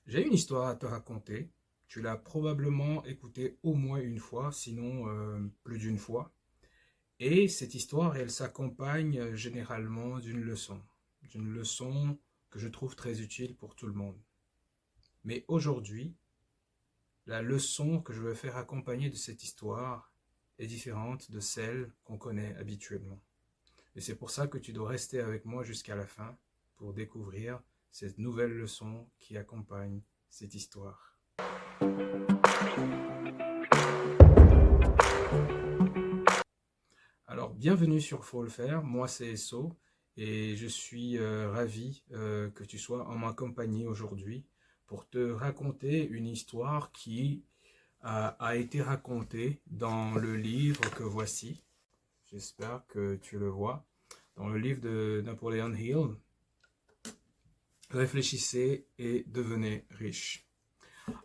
J'ai une histoire à te raconter. Tu l'as probablement écoutée au moins une fois, sinon plus d'une fois. Et cette histoire, elle s'accompagne généralement d'une leçon que je trouve très utile pour tout le monde. Mais aujourd'hui, la leçon que je veux faire accompagner de cette histoire est différente de celle qu'on connaît habituellement. Et c'est pour ça que tu dois rester avec moi jusqu'à la fin pour découvrir cette nouvelle leçon qui accompagne cette histoire. Alors, bienvenue sur Faut le faire, moi c'est Esso et je suis ravi que tu sois en ma compagnie aujourd'hui pour te raconter une histoire qui a été racontée dans le livre que voici. J'espère que tu le vois. Dans le livre de Napoleon Hill, Réfléchissez et devenez riche.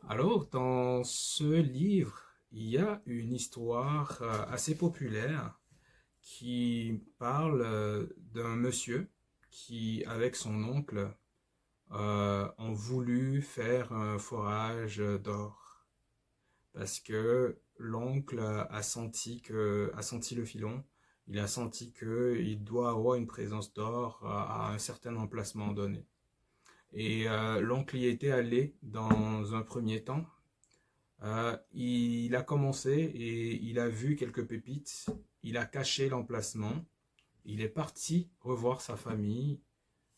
Alors, dans ce livre, il y a une histoire assez populaire qui parle d'un monsieur qui, avec son oncle, ont voulu faire un forage d'or. Parce que l'oncle a senti le filon, il a senti qu'il doit avoir une présence d'or à un certain emplacement donné. Et l'oncle y était allé dans un premier temps. Il a commencé et il a vu quelques pépites. Il a caché l'emplacement. Il est parti revoir sa famille,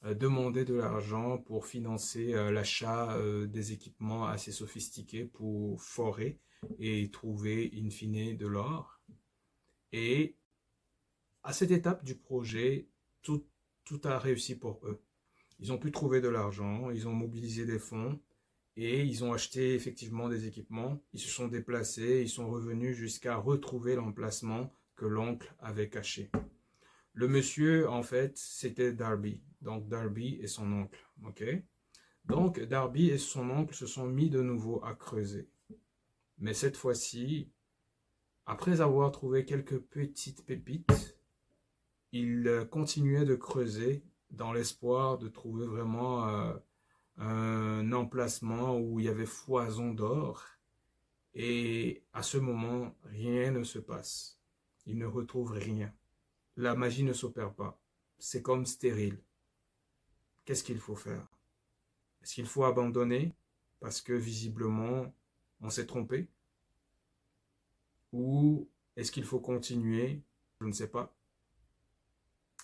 demander de l'argent pour financer l'achat des équipements assez sophistiqués pour forer et trouver in fine de l'or. Et à cette étape du projet, tout a réussi pour eux. Ils ont pu trouver de l'argent, ils ont mobilisé des fonds et ils ont acheté effectivement des équipements. Ils se sont déplacés, ils sont revenus jusqu'à retrouver l'emplacement que l'oncle avait caché. Le monsieur, en fait, c'était Darby. Donc Darby et son oncle. Ok. Donc Darby et son oncle se sont mis de nouveau à creuser. Mais cette fois-ci, après avoir trouvé quelques petites pépites, ils continuaient de creuser dans l'espoir de trouver vraiment un emplacement où il y avait foison d'or. Et à ce moment, rien ne se passe. Ils ne retrouvent rien. La magie ne s'opère pas. C'est comme stérile. Qu'est-ce qu'il faut faire? Est-ce qu'il faut abandonner parce que visiblement on s'est trompé? Ou est-ce qu'il faut continuer? Je ne sais pas.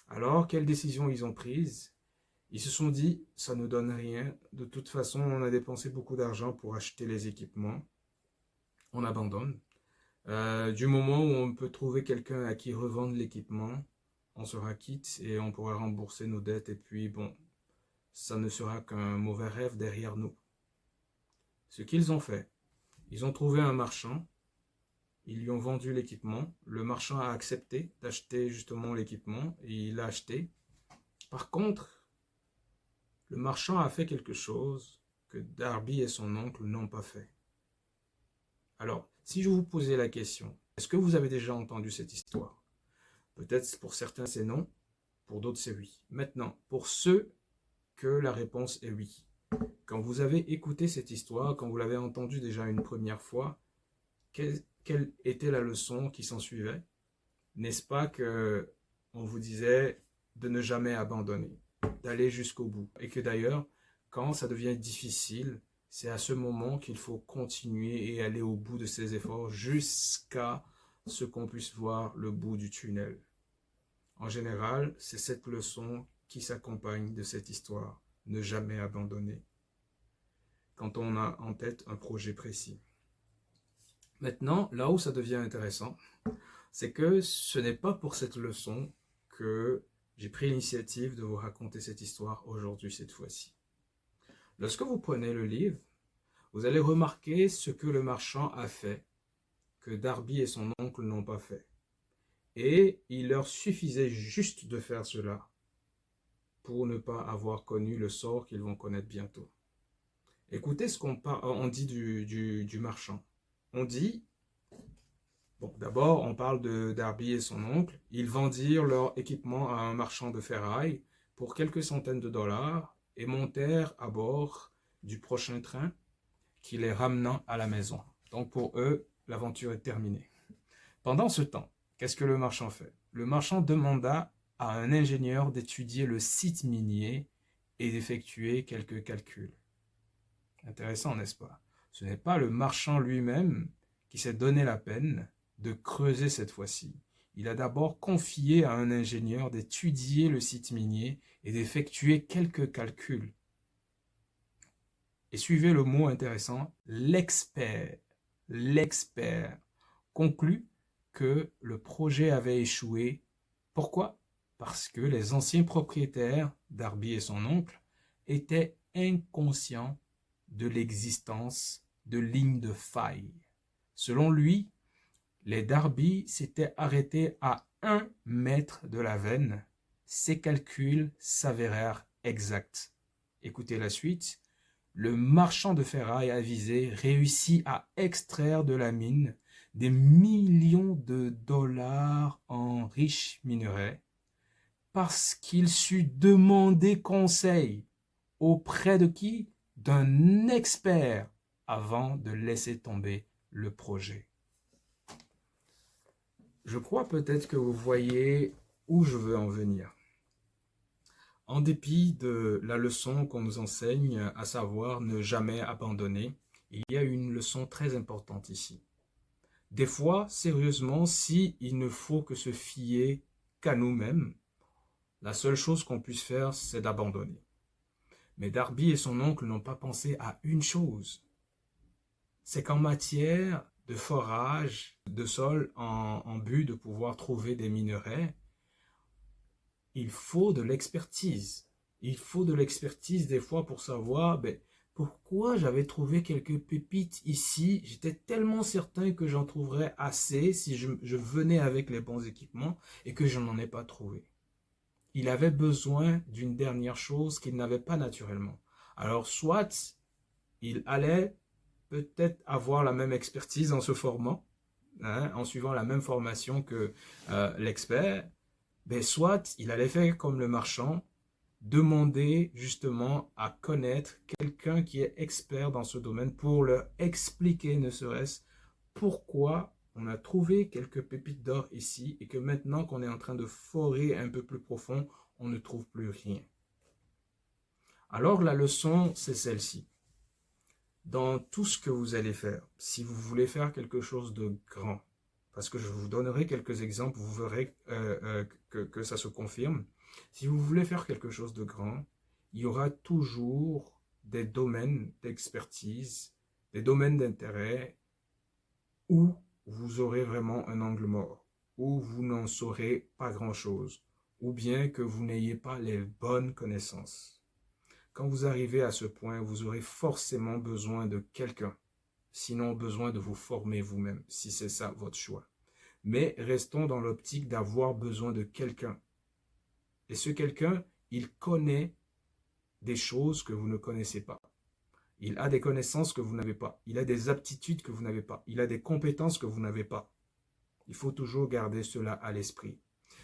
Alors, quelle décision ils ont prise? Ils se sont dit, ça ne donne rien. De toute façon, on a dépensé beaucoup d'argent pour acheter les équipements. On abandonne. Du moment où on peut trouver quelqu'un à qui revendre l'équipement, on sera quitte et on pourra rembourser nos dettes. Et puis, bon, ça ne sera qu'un mauvais rêve derrière nous. Ce qu'ils ont fait, ils ont trouvé un marchand, ils lui ont vendu l'équipement, le marchand a accepté d'acheter justement l'équipement et il l'a acheté. Par contre, le marchand a fait quelque chose que Darby et son oncle n'ont pas fait. Alors, si je vous posais la question, est-ce que vous avez déjà entendu cette histoire? Peut-être pour certains c'est non, pour d'autres c'est oui. Maintenant, pour ceux que la réponse est oui, quand vous avez écouté cette histoire, quand vous l'avez entendue déjà une première fois, quelle était la leçon qui s'en suivait? N'est-ce pas que on vous disait de ne jamais abandonner, d'aller jusqu'au bout, et que d'ailleurs, quand ça devient difficile, c'est à ce moment qu'il faut continuer et aller au bout de ses efforts jusqu'à ce qu'on puisse voir le bout du tunnel. En général, c'est cette leçon qui s'accompagne de cette histoire, ne jamais abandonner, quand on a en tête un projet précis. Maintenant, là où ça devient intéressant, c'est que ce n'est pas pour cette leçon que j'ai pris l'initiative de vous raconter cette histoire aujourd'hui, cette fois-ci. Lorsque vous prenez le livre, vous allez remarquer ce que le marchand a fait, que Darby et son oncle n'ont pas fait. Et il leur suffisait juste de faire cela pour ne pas avoir connu le sort qu'ils vont connaître bientôt. Écoutez ce qu'on dit du marchand. On dit, bon, d'abord, on parle de Darby et son oncle. Ils vendirent leur équipement à un marchand de ferraille pour quelques centaines de dollars et montèrent à bord du prochain train qui les ramenant à la maison. Donc pour eux, l'aventure est terminée. Pendant ce temps, qu'est-ce que le marchand fait? Le marchand demanda à un ingénieur d'étudier le site minier et d'effectuer quelques calculs. Intéressant, n'est-ce pas? Ce n'est pas le marchand lui-même qui s'est donné la peine de creuser cette fois-ci. Il a d'abord confié à un ingénieur d'étudier le site minier et d'effectuer quelques calculs. Et suivez le mot intéressant, l'expert conclut que le projet avait échoué. Pourquoi? Parce que les anciens propriétaires, Darby et son oncle, étaient inconscients de l'existence de lignes de faille. Selon lui, les Darby s'étaient arrêtés à 1 mètre de la veine. Ces calculs s'avérèrent exacts. Écoutez la suite. Le marchand de ferraille avisé réussit à extraire de la mine des millions de dollars en riches minerais parce qu'il sut demander conseil auprès de qui? D'un expert avant de laisser tomber le projet. Je crois peut-être que vous voyez où je veux en venir. En dépit de la leçon qu'on nous enseigne, à savoir ne jamais abandonner, il y a une leçon très importante ici. Des fois, sérieusement, si il ne faut que se fier qu'à nous-mêmes, la seule chose qu'on puisse faire, c'est d'abandonner. Mais Darby et son oncle n'ont pas pensé à une chose. C'est qu'en matière de forage de sol en but de pouvoir trouver des minerais, il faut de l'expertise. Il faut de l'expertise des fois pour savoir pourquoi j'avais trouvé quelques pépites ici. J'étais tellement certain que j'en trouverais assez si je venais avec les bons équipements et que je n'en ai pas trouvé. Il avait besoin d'une dernière chose qu'il n'avait pas naturellement. Alors soit il allait peut-être avoir la même expertise en se formant, en suivant la même formation que l'expert, soit il allait faire comme le marchand, demander justement à connaître quelqu'un qui est expert dans ce domaine pour leur expliquer ne serait-ce pourquoi on a trouvé quelques pépites d'or ici et que maintenant qu'on est en train de forer un peu plus profond, on ne trouve plus rien. Alors la leçon, c'est celle-ci. Dans tout ce que vous allez faire, si vous voulez faire quelque chose de grand, parce que je vous donnerai quelques exemples, vous verrez que ça se confirme. Si vous voulez faire quelque chose de grand, il y aura toujours des domaines d'expertise, des domaines d'intérêt où vous aurez vraiment un angle mort, où vous n'en saurez pas grand-chose, ou bien que vous n'ayez pas les bonnes connaissances. Quand vous arrivez à ce point, vous aurez forcément besoin de quelqu'un, sinon besoin de vous former vous-même, si c'est ça votre choix. Mais restons dans l'optique d'avoir besoin de quelqu'un. Et ce quelqu'un, il connaît des choses que vous ne connaissez pas. Il a des connaissances que vous n'avez pas. Il a des aptitudes que vous n'avez pas. Il a des compétences que vous n'avez pas. Il faut toujours garder cela à l'esprit.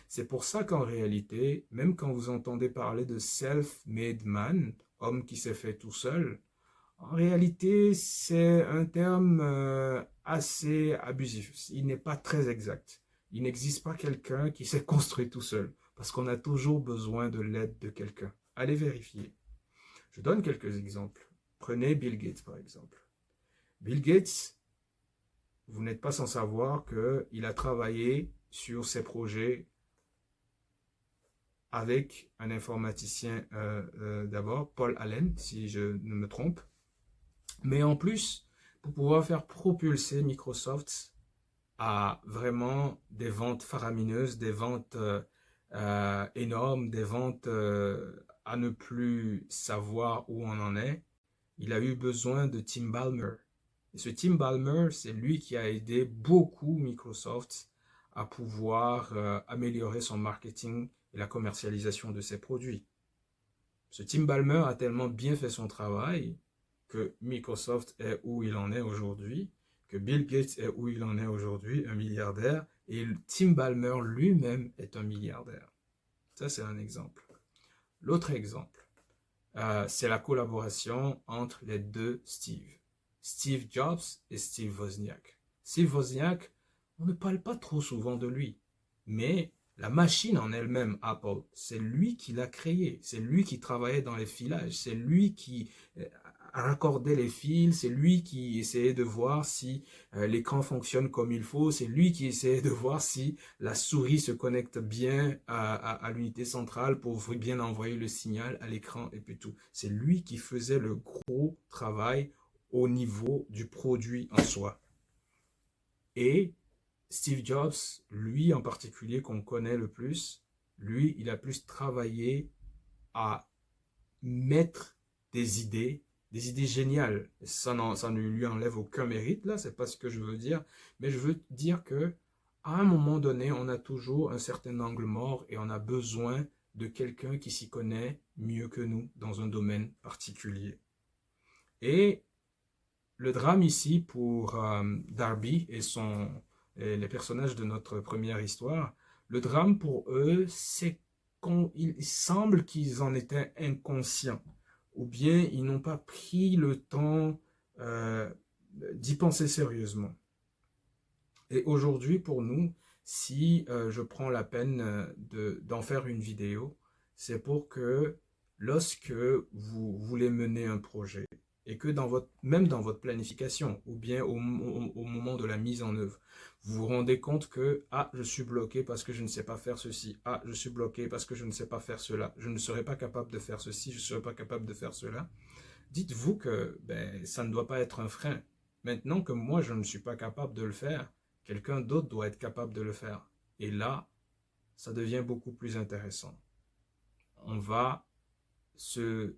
C'est pour ça qu'en réalité, même quand vous entendez parler de self-made man, homme qui s'est fait tout seul, en réalité, c'est un terme assez abusif. Il n'est pas très exact. Il n'existe pas quelqu'un qui s'est construit tout seul, parce qu'on a toujours besoin de l'aide de quelqu'un. Allez vérifier. Je donne quelques exemples. Prenez Bill Gates, par exemple. Bill Gates, vous n'êtes pas sans savoir qu'il a travaillé sur ses projets avec un informaticien d'abord, Paul Allen, si je ne me trompe. Mais en plus, pour pouvoir faire propulser Microsoft à vraiment des ventes faramineuses, des ventes énormes, des ventes à ne plus savoir où on en est, il a eu besoin de Tim Ballmer. Et ce Tim Ballmer, c'est lui qui a aidé beaucoup Microsoft à pouvoir améliorer son marketing et la commercialisation de ses produits. Ce Tim Ballmer a tellement bien fait son travail que Microsoft est où il en est aujourd'hui, que Bill Gates est où il en est aujourd'hui, un milliardaire, et Tim Ballmer lui-même est un milliardaire. Ça, c'est un exemple. L'autre exemple, c'est la collaboration entre les deux Steve. Steve Jobs et Steve Wozniak. Steve Wozniak, on ne parle pas trop souvent de lui, mais la machine en elle-même, Apple, c'est lui qui l'a créée, c'est lui qui travaillait dans les filages, c'est lui qui raccordait les fils, c'est lui qui essayait de voir si l'écran fonctionne comme il faut, c'est lui qui essayait de voir si la souris se connecte bien à l'unité centrale pour bien envoyer le signal à l'écran et puis tout. C'est lui qui faisait le gros travail au niveau du produit en soi. Et Steve Jobs, lui en particulier qu'on connaît le plus, lui, il a plus travaillé à mettre des idées géniales. Ça ne lui enlève aucun mérite, là, c'est pas ce que je veux dire, mais je veux dire que à un moment donné, on a toujours un certain angle mort et on a besoin de quelqu'un qui s'y connaît mieux que nous dans un domaine particulier. Et le drame ici pour Darby et les personnages de notre première histoire, le drame pour eux, c'est qu'il semble qu'ils en étaient inconscients, ou bien ils n'ont pas pris le temps euh, d'y penser sérieusement. Et aujourd'hui, pour nous, si je prends la peine d'en faire une vidéo, c'est pour que lorsque vous voulez mener un projet, et que même dans votre planification, ou bien au moment de la mise en œuvre, vous vous rendez compte que, ah, je suis bloqué parce que je ne sais pas faire ceci, ah, je suis bloqué parce que je ne sais pas faire cela, je ne serai pas capable de faire ceci, je ne serai pas capable de faire cela. Dites-vous que ça ne doit pas être un frein. Maintenant que moi, je ne suis pas capable de le faire, quelqu'un d'autre doit être capable de le faire. Et là, ça devient beaucoup plus intéressant. On va se,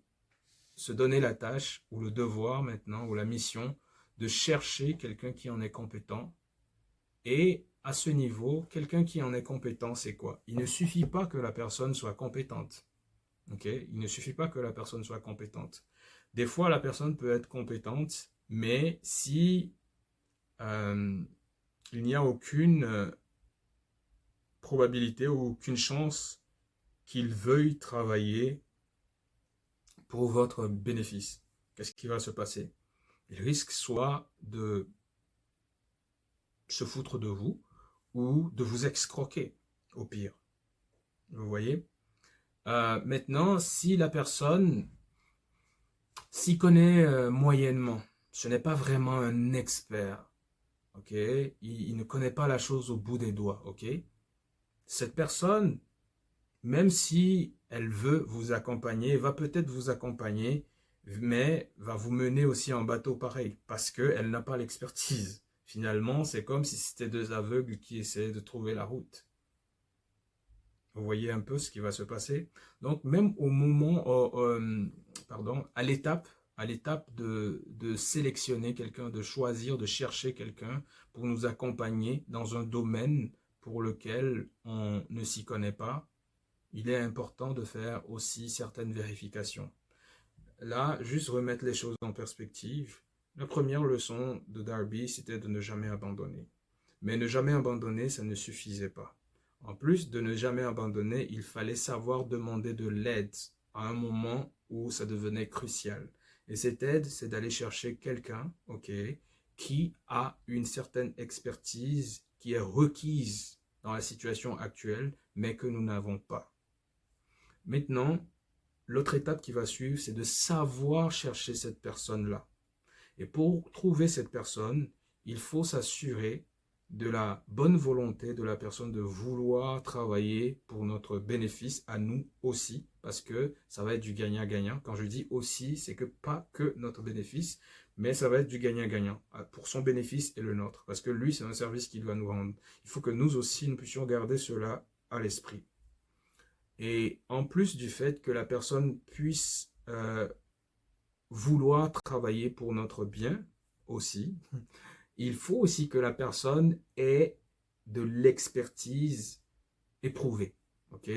se donner la tâche ou le devoir maintenant, ou la mission, de chercher quelqu'un qui en est compétent. Et à ce niveau, quelqu'un qui en est compétent, c'est quoi? Il ne suffit pas que la personne soit compétente. Okay? Il ne suffit pas que la personne soit compétente. Des fois, la personne peut être compétente, mais si il n'y a aucune probabilité ou aucune chance qu'il veuille travailler pour votre bénéfice, qu'est-ce qui va se passer? Il risque soit de se foutre de vous ou de vous escroquer, au pire. Vous voyez? Maintenant, si la personne s'y connaît moyennement, ce n'est pas vraiment un expert, ok? Il ne connaît pas la chose au bout des doigts, ok? Cette personne, même si elle veut vous accompagner, va peut-être vous accompagner, mais va vous mener aussi en bateau pareil, parce qu'elle n'a pas l'expertise. Finalement, c'est comme si c'était deux aveugles qui essayaient de trouver la route. Vous voyez un peu ce qui va se passer. Donc, même au moment, pardon, à l'étape de sélectionner quelqu'un, de choisir, de chercher quelqu'un pour nous accompagner dans un domaine pour lequel on ne s'y connaît pas, il est important de faire aussi certaines vérifications. Là, juste remettre les choses en perspective. La première leçon de Darby, c'était de ne jamais abandonner. Mais ne jamais abandonner, ça ne suffisait pas. En plus de ne jamais abandonner, il fallait savoir demander de l'aide à un moment où ça devenait crucial. Et cette aide, c'est d'aller chercher quelqu'un, ok, qui a une certaine expertise qui est requise dans la situation actuelle, mais que nous n'avons pas. Maintenant, l'autre étape qui va suivre, c'est de savoir chercher cette personne-là. Et pour trouver cette personne, il faut s'assurer de la bonne volonté de la personne de vouloir travailler pour notre bénéfice à nous aussi, parce que ça va être du gagnant-gagnant. Quand je dis aussi, c'est que pas que notre bénéfice, mais ça va être du gagnant-gagnant pour son bénéfice et le nôtre, parce que lui, c'est un service qu'il doit nous rendre. Il faut que nous aussi, nous puissions garder cela à l'esprit. Et en plus du fait que la personne puisse vouloir travailler pour notre bien aussi, il faut aussi que la personne ait de l'expertise éprouvée, ok?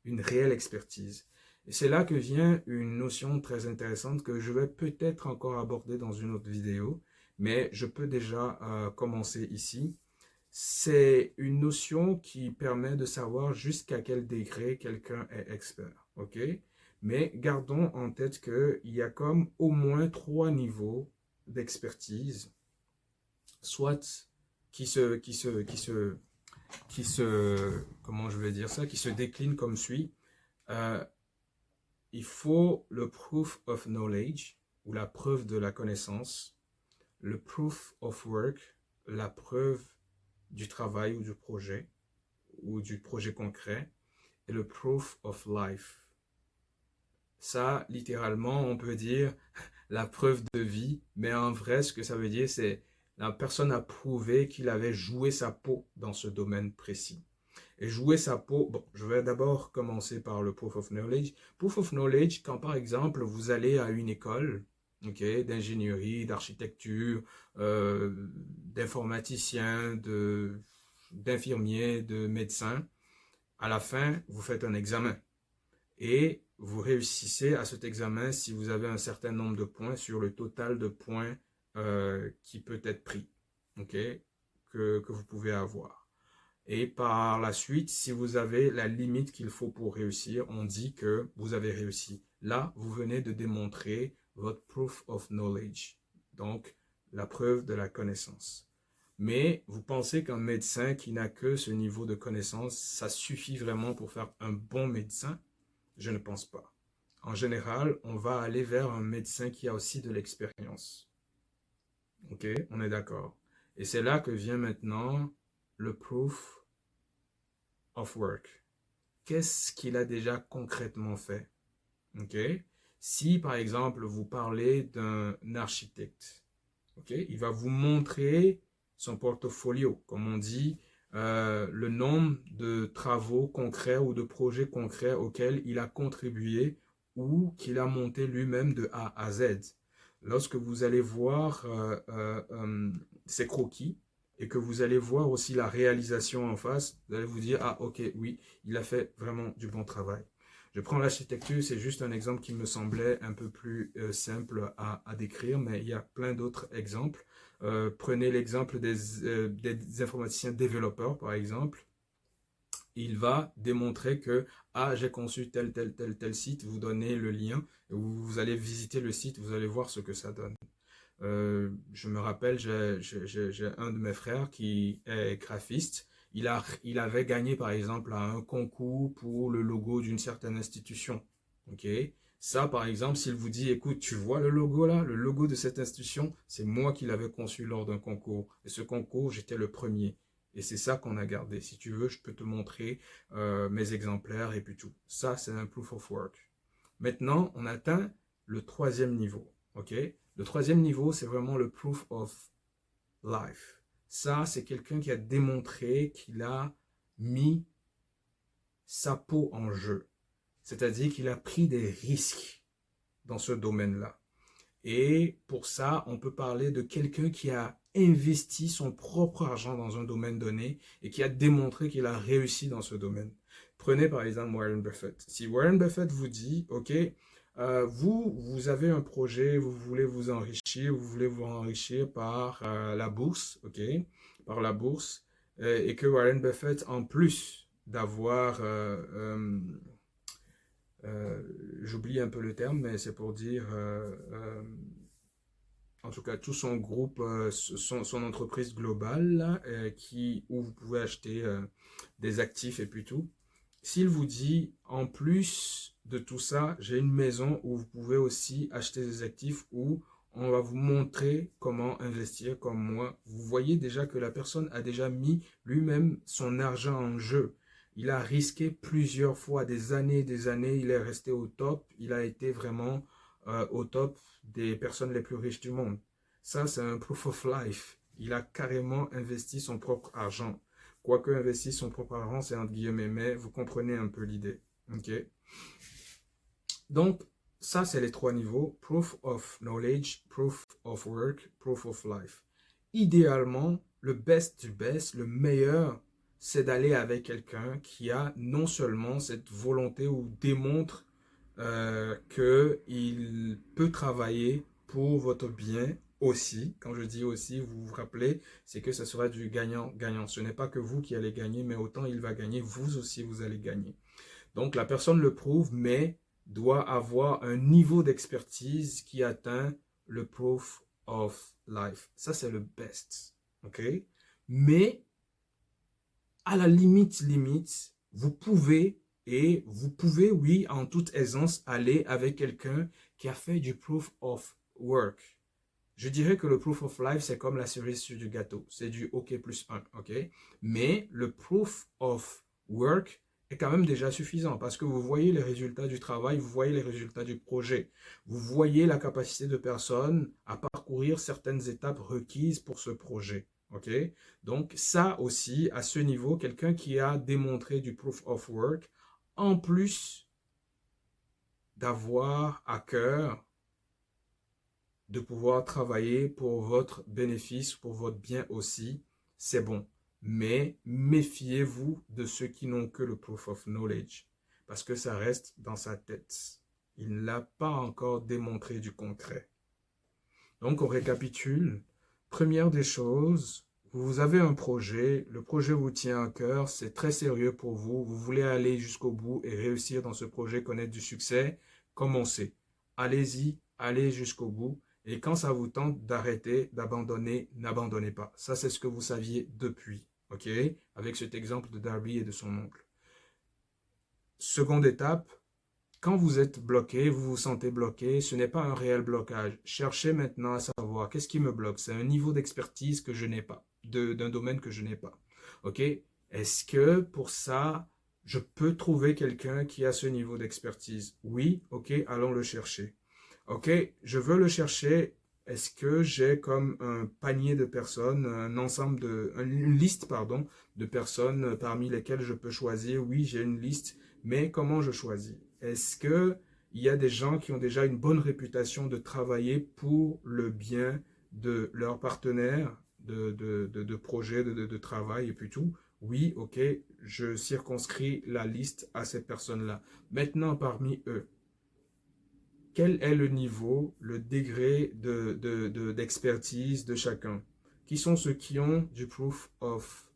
Une réelle expertise. Et c'est là que vient une notion très intéressante que je vais peut-être encore aborder dans une autre vidéo, mais je peux déjà commencer ici. C'est une notion qui permet de savoir jusqu'à quel degré quelqu'un est expert, ok? Mais gardons en tête qu'il y a comme au moins 3 niveaux d'expertise, soit comment je vais dire ça, qui se déclinent comme suit. Euh, il faut le proof of knowledge, ou la preuve de la connaissance, le proof of work, la preuve du travail ou du projet concret, et le proof of life. Ça, littéralement, on peut dire la preuve de vie, mais en vrai, ce que ça veut dire, c'est la personne a prouvé qu'il avait joué sa peau dans ce domaine précis. Et jouer sa peau, bon, je vais d'abord commencer par le proof of knowledge. Proof of knowledge, quand par exemple, vous allez à une école, okay, d'ingénierie, d'architecture, d'informaticien, d'infirmier, de médecin, à la fin, vous faites un examen. Et vous réussissez à cet examen si vous avez un certain nombre de points sur le total de points qui peut être pris, okay, que vous pouvez avoir. Et par la suite, si vous avez la limite qu'il faut pour réussir, on dit que vous avez réussi. Là, vous venez de démontrer votre proof of knowledge, donc la preuve de la connaissance. Mais vous pensez qu'un médecin qui n'a que ce niveau de connaissance, ça suffit vraiment pour faire un bon médecin? Je ne pense pas. En général, on va aller vers un médecin qui a aussi de l'expérience. Ok, on est d'accord. Et c'est là que vient maintenant le proof of work. Qu'est-ce qu'il a déjà concrètement fait? Ok. Si par exemple vous parlez d'un architecte, ok, il va vous montrer son portfolio, comme on dit, le nombre de travaux concrets ou de projets concrets auxquels il a contribué ou qu'il a monté lui-même de A à Z. Lorsque vous allez voir ses croquis et que vous allez voir aussi la réalisation en face, vous allez vous dire, ah ok, oui, il a fait vraiment du bon travail. Je prends l'architecture, c'est juste un exemple qui me semblait un peu plus simple à décrire, mais il y a plein d'autres exemples. Prenez l'exemple des informaticiens développeurs, par exemple. Il va démontrer que, ah, j'ai conçu tel site, vous donnez le lien, vous allez visiter le site, vous allez voir ce que ça donne. Je me rappelle, j'ai un de mes frères qui est graphiste. Il avait gagné, par exemple, à un concours pour le logo d'une certaine institution. Ok. Ça, par exemple, s'il vous dit, écoute, tu vois le logo là, le logo de cette institution, c'est moi qui l'avais conçu lors d'un concours. Et ce concours, j'étais le premier. Et c'est ça qu'on a gardé. Si tu veux, je peux te montrer mes exemplaires et puis tout. Ça, c'est un proof of work. Maintenant, on atteint le 3e niveau. Ok. Le 3e niveau, c'est vraiment le proof of life. Ça, c'est quelqu'un qui a démontré qu'il a mis sa peau en jeu. C'est-à-dire qu'il a pris des risques dans ce domaine-là. Et pour ça, on peut parler de quelqu'un qui a investi son propre argent dans un domaine donné et qui a démontré qu'il a réussi dans ce domaine. Prenez par exemple Warren Buffett. Si Warren Buffett vous dit, ok, vous avez un projet, vous voulez vous enrichir par la bourse, ok, par la bourse, et que Warren Buffett, en plus d'avoir j'oublie un peu le terme, mais c'est pour dire, en tout cas, tout son groupe, son entreprise globale, là, où vous pouvez acheter des actifs et puis tout. S'il vous dit, en plus de tout ça, j'ai une maison où vous pouvez aussi acheter des actifs, où on va vous montrer comment investir comme moi. Vous voyez déjà que la personne a déjà mis lui-même son argent en jeu. Il a risqué plusieurs fois, des années, il est resté au top. Il a été vraiment au top des personnes les plus riches du monde. Ça, c'est un proof of life. Il a carrément investi son propre argent. Quoique investir son propre argent, c'est entre guillemets, mais vous comprenez un peu l'idée. Ok. Donc, ça, c'est les 3 niveaux. Proof of knowledge, proof of work, proof of life. Idéalement, le best du best, le meilleur, c'est d'aller avec quelqu'un qui a non seulement cette volonté ou démontre qu'il peut travailler pour votre bien aussi. Quand je dis aussi, vous vous rappelez, c'est que ce sera du gagnant-gagnant. Ce n'est pas que vous qui allez gagner, mais autant il va gagner, vous aussi vous allez gagner. Donc la personne le prouve, mais doit avoir un niveau d'expertise qui atteint le proof of life. Ça, c'est le best. OK? Mais, à la limite, vous pouvez, oui, en toute aisance, aller avec quelqu'un qui a fait du proof of work. Je dirais que le proof of life, c'est comme la cerise sur du gâteau. C'est du OK plus 1, OK? Mais le proof of work est quand même déjà suffisant parce que vous voyez les résultats du travail, vous voyez les résultats du projet. Vous voyez la capacité de personnes à parcourir certaines étapes requises pour ce projet, OK? Donc ça aussi, à ce niveau, quelqu'un qui a démontré du proof of work, en plus d'avoir à cœur de pouvoir travailler pour votre bénéfice, pour votre bien aussi, c'est bon. Mais méfiez-vous de ceux qui n'ont que le proof of knowledge, parce que ça reste dans sa tête. Il n'a pas encore démontré du concret. Donc, on récapitule. Première des choses, vous avez un projet, le projet vous tient à cœur, c'est très sérieux pour vous, vous voulez aller jusqu'au bout et réussir dans ce projet, connaître du succès, commencez. Allez-y, allez jusqu'au bout. Et quand ça vous tente d'arrêter, d'abandonner, n'abandonnez pas. Ça, c'est ce que vous saviez depuis, ok? Avec cet exemple de Darby et de son oncle. Seconde étape, quand vous êtes bloqué, vous vous sentez bloqué, ce n'est pas un réel blocage. Cherchez maintenant à savoir qu'est-ce qui me bloque. C'est un niveau d'expertise que je n'ai pas, d'un domaine que je n'ai pas. Ok? Est-ce que pour ça, je peux trouver quelqu'un qui a ce niveau d'expertise? Oui, ok, allons le chercher. Ok, je veux le chercher. Est-ce que j'ai comme un panier de personnes, une liste, pardon, de personnes parmi lesquelles je peux choisir? Oui, j'ai une liste, mais comment je choisis? Est-ce que il y a des gens qui ont déjà une bonne réputation de travailler pour le bien de leurs partenaires de projet, de travail et puis tout? Oui, ok, je circonscris la liste à ces personnes-là. Maintenant, parmi eux, quel est le niveau, le degré d'expertise de chacun? Qui sont ceux qui ont du proof of,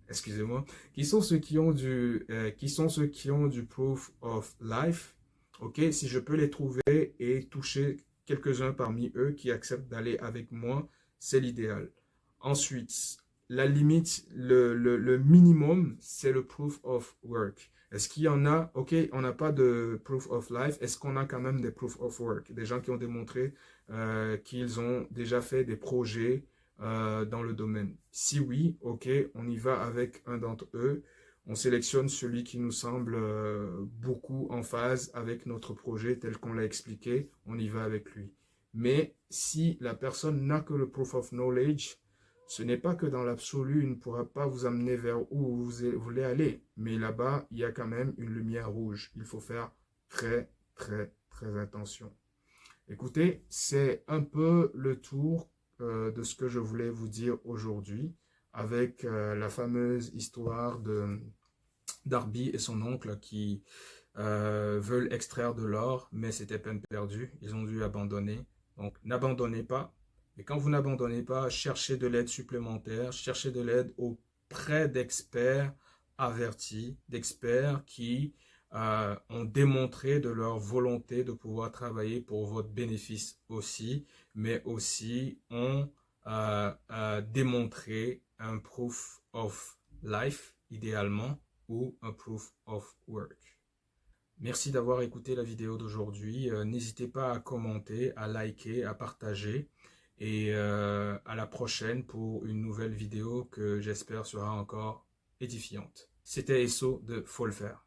excusez-moi, qui sont ceux qui ont du proof of life? Ok, si je peux les trouver et toucher quelques-uns parmi eux qui acceptent d'aller avec moi, c'est l'idéal. Ensuite, la limite, le minimum, c'est le proof of work. Est-ce qu'il y en a, ok, on n'a pas de proof of life, est-ce qu'on a quand même des proof of work? Des gens qui ont démontré qu'ils ont déjà fait des projets dans le domaine. Si oui, ok, on y va avec un d'entre eux. On sélectionne celui qui nous semble beaucoup en phase avec notre projet tel qu'on l'a expliqué. On y va avec lui. Mais si la personne n'a que le proof of knowledge, ce n'est pas que dans l'absolu, il ne pourra pas vous amener vers où vous voulez aller. Mais là-bas, il y a quand même une lumière rouge. Il faut faire très, très, très attention. Écoutez, c'est un peu le tour de ce que je voulais vous dire aujourd'hui avec la fameuse histoire de Darby et son oncle qui veulent extraire de l'or, mais c'était peine perdue. Ils ont dû abandonner. Donc, n'abandonnez pas. Et quand vous n'abandonnez pas, cherchez de l'aide supplémentaire, cherchez de l'aide auprès d'experts avertis, d'experts qui ont démontré de leur volonté de pouvoir travailler pour votre bénéfice aussi, mais aussi ont démontré un proof of life, idéalement, ou un proof of work. Merci d'avoir écouté la vidéo d'aujourd'hui. N'hésitez pas à commenter, à liker, à partager. Et à la prochaine pour une nouvelle vidéo que j'espère sera encore édifiante. C'était Esso de Faut le faire.